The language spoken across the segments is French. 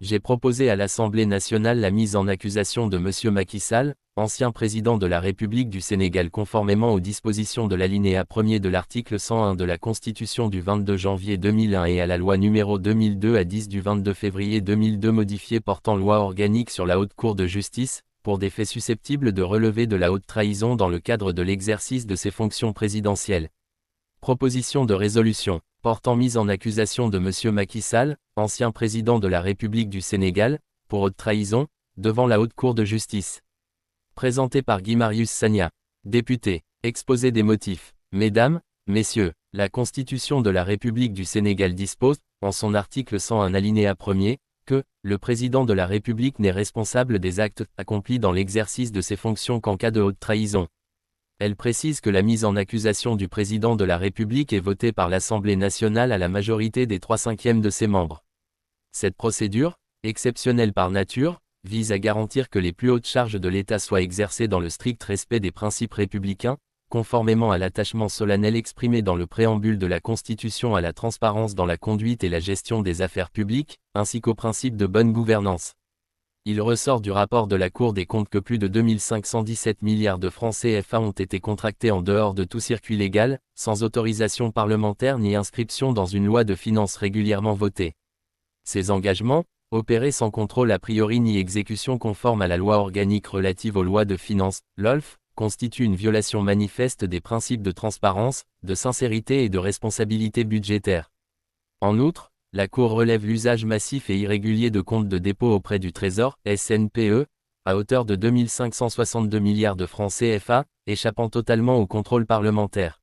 J'ai proposé à l'Assemblée nationale la mise en accusation de M. Macky Sall, ancien président de la République du Sénégal conformément aux dispositions de l'alinéa 1er de l'article 101 de la Constitution du 22 janvier 2001 et à la loi numéro 2002-10 du 22 février 2002 modifiée portant loi organique sur la Haute Cour de justice, pour des faits susceptibles de relever de la haute trahison dans le cadre de l'exercice de ses fonctions présidentielles. Proposition de résolution, portant mise en accusation de M. Macky Sall, ancien président de la République du Sénégal, pour haute trahison, devant la Haute Cour de justice. Présentée par Guy Marius Sagna, député. Exposé des motifs. Mesdames, Messieurs, la Constitution de la République du Sénégal dispose, en son article 101 alinéa 1er, que « le président de la République n'est responsable des actes accomplis dans l'exercice de ses fonctions qu'en cas de haute trahison ». Elle précise que la mise en accusation du président de la République est votée par l'Assemblée nationale à la majorité des 3/5 de ses membres. Cette procédure, exceptionnelle par nature, vise à garantir que les plus hautes charges de l'État soient exercées dans le strict respect des principes républicains, conformément à l'attachement solennel exprimé dans le préambule de la Constitution à la transparence dans la conduite et la gestion des affaires publiques, ainsi qu'au principe de bonne gouvernance. Il ressort du rapport de la Cour des comptes que plus de 2517 milliards de francs CFA ont été contractés en dehors de tout circuit légal, sans autorisation parlementaire ni inscription dans une loi de finances régulièrement votée. Ces engagements, opérés sans contrôle a priori ni exécution conforme à la loi organique relative aux lois de finances, LOLF, constituent une violation manifeste des principes de transparence, de sincérité et de responsabilité budgétaire. En outre, la Cour relève l'usage massif et irrégulier de comptes de dépôt auprès du Trésor, SNPE, à hauteur de 2562 milliards de francs CFA, échappant totalement au contrôle parlementaire.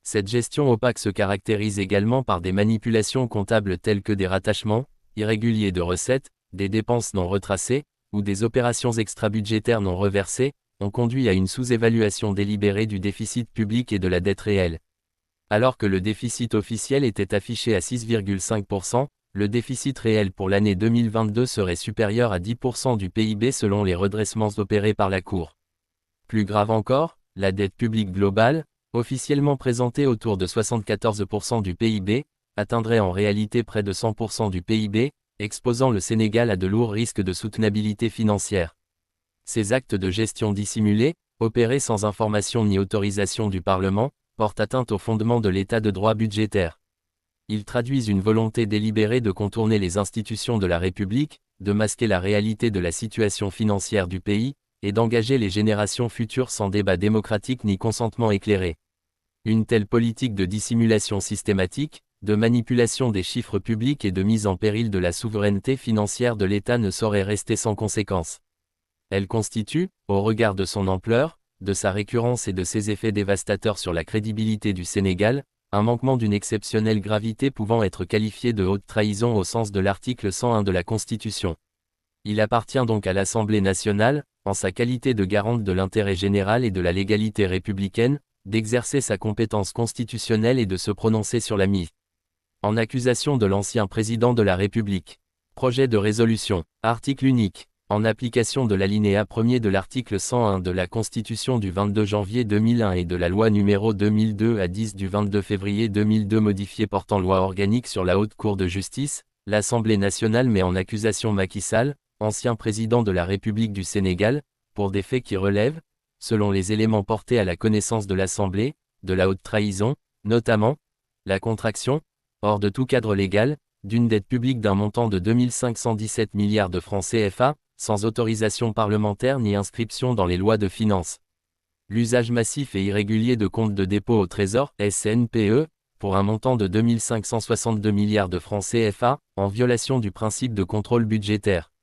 Cette gestion opaque se caractérise également par des manipulations comptables telles que des rattachements irréguliers de recettes, des dépenses non retracées, ou des opérations extrabudgétaires non reversées, ont conduit à une sous-évaluation délibérée du déficit public et de la dette réelle. Alors que le déficit officiel était affiché à 6,5%, le déficit réel pour l'année 2022 serait supérieur à 10% du PIB selon les redressements opérés par la Cour. Plus grave encore, la dette publique globale, officiellement présentée autour de 74% du PIB, atteindrait en réalité près de 100% du PIB, exposant le Sénégal à de lourds risques de soutenabilité financière. Ces actes de gestion dissimulés, opérés sans information ni autorisation du Parlement, portent atteinte au fondement de l'état de droit budgétaire. Ils traduisent une volonté délibérée de contourner les institutions de la République, de masquer la réalité de la situation financière du pays, et d'engager les générations futures sans débat démocratique ni consentement éclairé. Une telle politique de dissimulation systématique, de manipulation des chiffres publics et de mise en péril de la souveraineté financière de l'État ne saurait rester sans conséquence. Elle constitue, au regard de son ampleur, de sa récurrence et de ses effets dévastateurs sur la crédibilité du Sénégal, un manquement d'une exceptionnelle gravité pouvant être qualifié de haute trahison au sens de l'article 101 de la Constitution. Il appartient donc à l'Assemblée nationale, en sa qualité de garante de l'intérêt général et de la légalité républicaine, d'exercer sa compétence constitutionnelle et de se prononcer sur la mise en accusation de l'ancien président de la République. Projet de résolution. Article unique. En application de l'alinéa 1er de l'article 101 de la Constitution du 22 janvier 2001 et de la loi numéro 2002-10 du 22 février 2002 modifiée portant loi organique sur la Haute Cour de justice, l'Assemblée nationale met en accusation Macky Sall, ancien président de la République du Sénégal, pour des faits qui relèvent, selon les éléments portés à la connaissance de l'Assemblée, de la haute trahison, notamment, la contraction, hors de tout cadre légal, d'une dette publique d'un montant de 2517 milliards de francs CFA, sans autorisation parlementaire ni inscription dans les lois de finances. L'usage massif et irrégulier de comptes de dépôt au Trésor, SNPE, pour un montant de 2562 milliards de francs CFA, en violation du principe de contrôle budgétaire.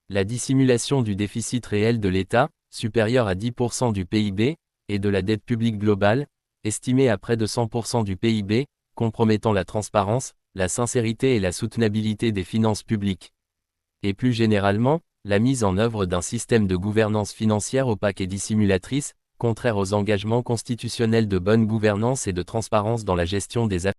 La dissimulation du déficit réel de l'État, supérieur à 10% du PIB, et de la dette publique globale, estimée à près de 100% du PIB, compromettant la transparence, la sincérité et la soutenabilité des finances publiques. Et plus généralement, la mise en œuvre d'un système de gouvernance financière opaque et dissimulatrice, contraire aux engagements constitutionnels de bonne gouvernance et de transparence dans la gestion des affaires.